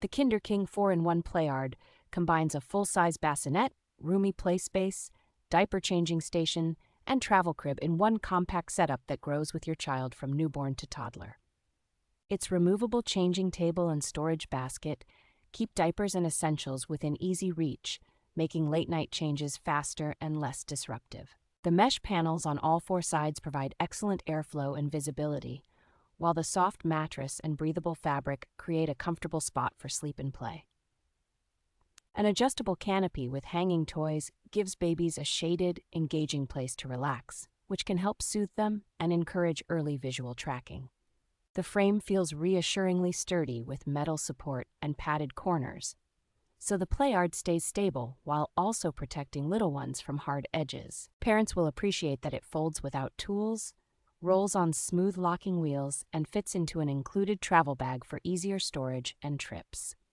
The Kinder King 4-in-1 Playard combines a full-size bassinet, roomy play space, diaper changing station, and travel crib in one compact setup that grows with your child from newborn to toddler. Its removable changing table and storage basket keep diapers and essentials within easy reach, making late-night changes faster and less disruptive. The mesh panels on all four sides provide excellent airflow and visibility, while the soft mattress and breathable fabric create a comfortable spot for sleep and play. An adjustable canopy with hanging toys gives babies a shaded, engaging place to relax, which can help soothe them and encourage early visual tracking. The frame feels reassuringly sturdy with metal support and padded corners, so the Playard stays stable while also protecting little ones from hard edges. Parents will appreciate that it folds without tools, rolls on smooth locking wheels, and fits into an included travel bag for easier storage and trips.